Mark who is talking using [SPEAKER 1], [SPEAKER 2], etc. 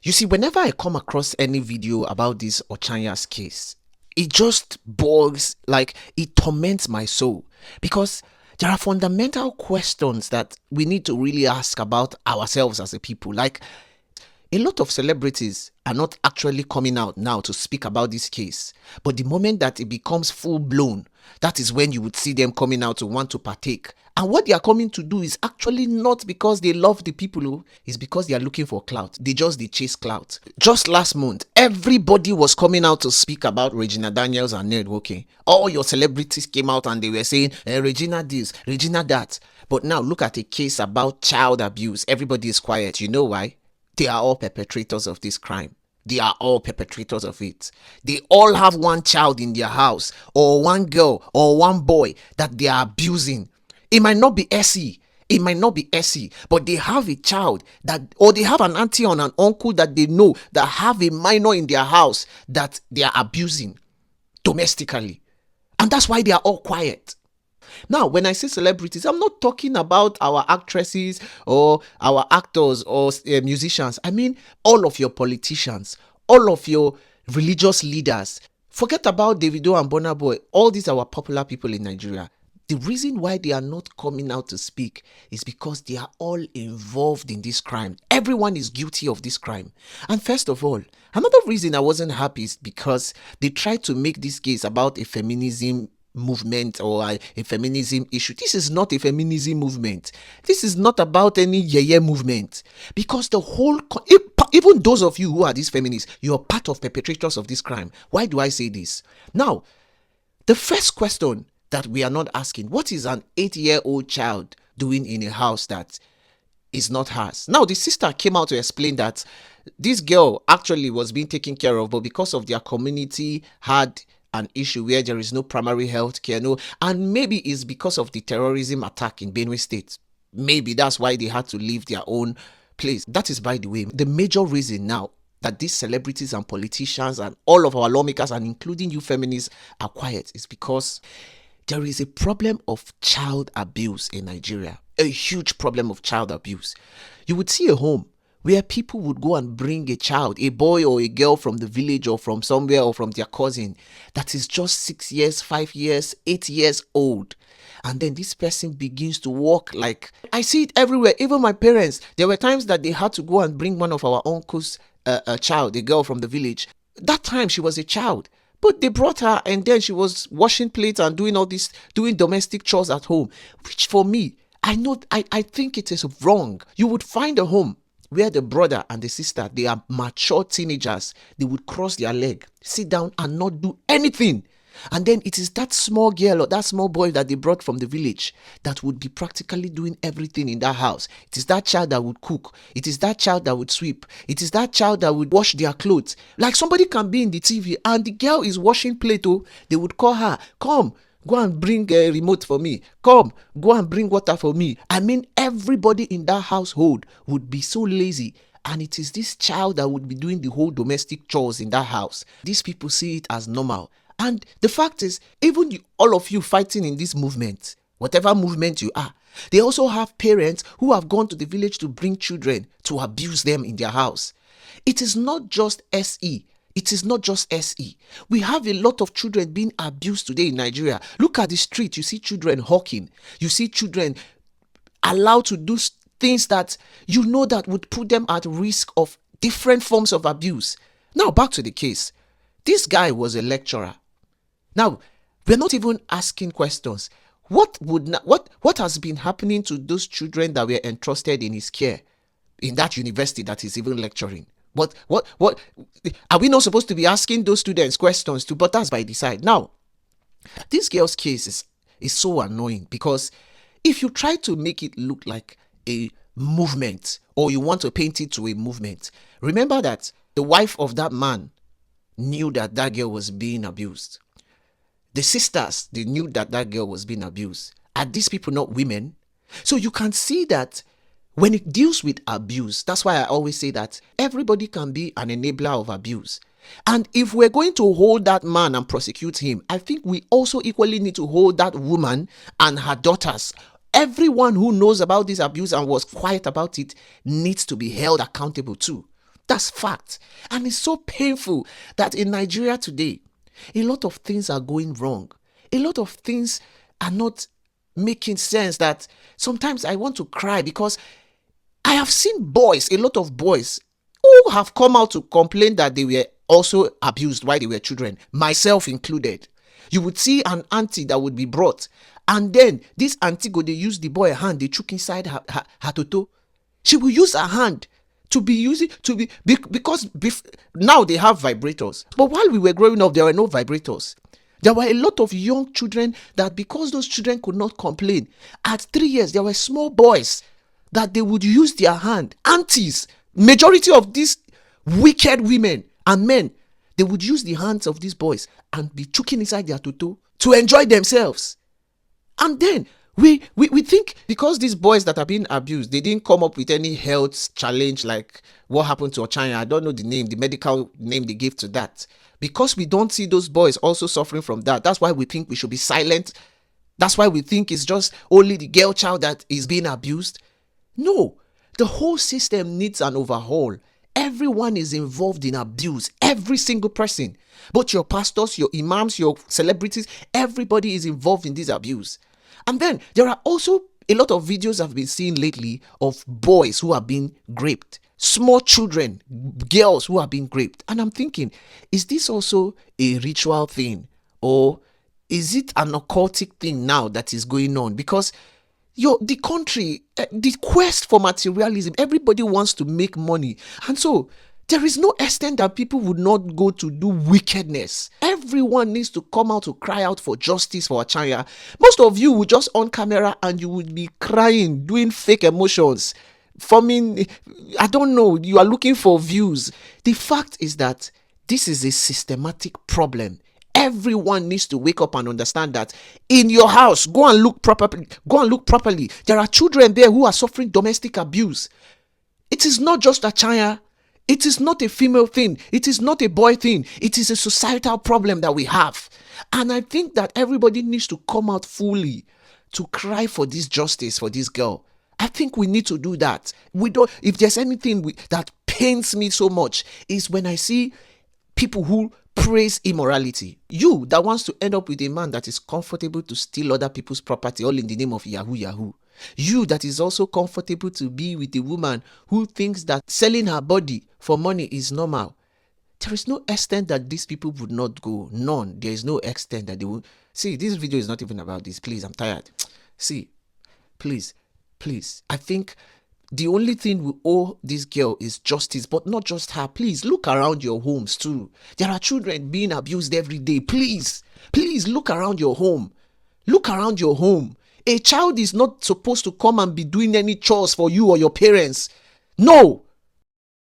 [SPEAKER 1] You see, whenever I come across any video about this Ochanya's case, it just boils, like it torments my soul because there are fundamental questions that we need to really ask about ourselves as a people. Like, a lot of celebrities are not actually coming out now to speak about this case. But the moment that it becomes full blown, that is when you would see them coming out to want to partake. And what they are coming to do is actually not because they love the people, it's because they are looking for clout. They chase clout. Just last month, everybody was coming out to speak about Regina Daniels and Ned Woke. All your celebrities came out and they were saying, Regina this, Regina that. But now look at a case about child abuse. Everybody is quiet. You know why? They are all perpetrators of this crime. They are all perpetrators of it. They all have one child in their house, or one girl, or one boy that they are abusing. It might not be SE. It might not be SE, but they have a child that, or they have an auntie or an uncle that they know that have a minor in their house that they are abusing domestically. And that's why they are all quiet. Now, when I say celebrities, I'm not talking about our actresses or our actors or musicians. I mean all of your politicians, all of your religious leaders. Forget about Davido and Burna Boy. All these are our popular people in Nigeria. The reason why they are not coming out to speak is because they are all involved in this crime. Everyone is guilty of this crime. And first of all, another reason I wasn't happy is because they tried to make this case about a feminism movement or a feminism issue. This is not a feminism movement. This is not about any yeye movement, because the whole even those of you who are these feminists, you're part of perpetrators of this crime. Why do I say this? Now, the first question that we are not asking, what is an 8-year-old child doing in a house that is not hers? Now, the sister came out to explain that this girl actually was being taken care of, but because of their community had an issue where there is no primary health care, and maybe it's because of the terrorism attack in Benue State. Maybe that's why they had to leave their own place. That is, by the way, the major reason now that these celebrities and politicians and all of our lawmakers, and including you feminists, are quiet is because there is a problem of child abuse in Nigeria. A huge problem of child abuse. You would see a home where people would go and bring a child, a boy or a girl from the village or from somewhere or from their cousin that is just 6 years, 5 years, 8 years old. And then this person begins to walk like, I see it everywhere. Even my parents, there were times that they had to go and bring one of our uncles' a child, a girl from the village. That time she was a child. But they brought her and then she was washing plates and doing all this, doing domestic chores at home. Which for me, I think it is wrong. You would find a home where the brother and the sister, they are mature teenagers. They would cross their leg, sit down and not do anything. And then it is that small girl or that small boy that they brought from the village that would be practically doing everything in that house. It is that child that would cook. It is that child that would sweep. It is that child that would wash their clothes. Like somebody can be in the TV and the girl is washing plate. They would call her, come, go and bring a remote for me. Come, go and bring water for me. I mean, everybody in that household would be so lazy. And it is this child that would be doing the whole domestic chores in that house. These people see it as normal. And the fact is, even all of you fighting in this movement, whatever movement you are, they also have parents who have gone to the village to bring children to abuse them in their house. It is not just SE. It is not just SE. We have a lot of children being abused today in Nigeria. Look at the street. You see children hawking. You see children allowed to do things that you know that would put them at risk of different forms of abuse. Now, back to the case. This guy was a lecturer. Now, we're not even asking questions. What has been happening to those children that were entrusted in his care in that university that is even lecturing? What are we not supposed to be asking those students questions too? But that's by the side. Now, this girl's case is so annoying because if you try to make it look like a movement or you want to paint it to a movement, remember that the wife of that man knew that that girl was being abused. The sisters, they knew that that girl was being abused. Are these people not women? So you can see that when it deals with abuse, that's why I always say that everybody can be an enabler of abuse. And if we're going to hold that man and prosecute him, I think we also equally need to hold that woman and her daughters. Everyone who knows about this abuse and was quiet about it needs to be held accountable too. That's fact. And it's so painful that in Nigeria today, a lot of things are going wrong. A lot of things are not making sense, that sometimes I want to cry, because I have seen boys, a lot of boys, who have come out to complain that they were also abused while they were children, myself included. You would see an auntie that would be brought, and then this auntie go, they use the boy hand, they chook inside her toto. She will use her hand to be using, because now they have vibrators. But while we were growing up, there were no vibrators. There were a lot of young children that, because those children could not complain, at 3 years, there were small boys that they would use their hand. Aunties, majority of these wicked women and men, they would use the hands of these boys and be choking inside their toto to enjoy themselves. And then we think because these boys that are being abused, they didn't come up with any health challenge like what happened to Ochanya. I don't know the name, the medical name they gave to that. Because we don't see those boys also suffering from that. That's why we think we should be silent. That's why we think it's just only the girl child that is being abused. No, the whole system needs an overhaul. Everyone is involved in abuse. Every single person. Both your pastors, your imams, your celebrities, everybody is involved in this abuse. And then there are also a lot of videos I've been seeing lately of boys who are being raped. Small children, girls who are being raped. And I'm thinking, is this also a ritual thing? Or is it an occultic thing now that is going on? Because the country, the quest for materialism, everybody wants to make money. And so there is no extent that people would not go to do wickedness. Everyone needs to come out to cry out for justice for Ochanya. Most of you would just on camera and you would be crying, doing fake emotions, forming, I don't know, you are looking for views. The fact is that this is a systematic problem. Everyone needs to wake up and understand that in your house, go and look properly. There are children there who are suffering domestic abuse. It is not just Ochanya. It is not a female thing. It is not a boy thing. It is a societal problem that we have. And I think that everybody needs to come out fully to cry for this justice for this girl. I think we need to do that. If there's anything that pains me so much, is when I see people who praise immorality. You that wants to end up with a man that is comfortable to steal other people's property all in the name of Yahoo. You that is also comfortable to be with a woman who thinks that selling her body for money is normal. There is no extent that these people would not go. None. There is no extent that they will. See, this video is not even about this. Please, I'm tired. See, please. I think the only thing we owe this girl is justice, but not just her. Please look around your homes too. There are children being abused every day. Please look around your home. Look around your home. A child is not supposed to come and be doing any chores for you or your parents. No,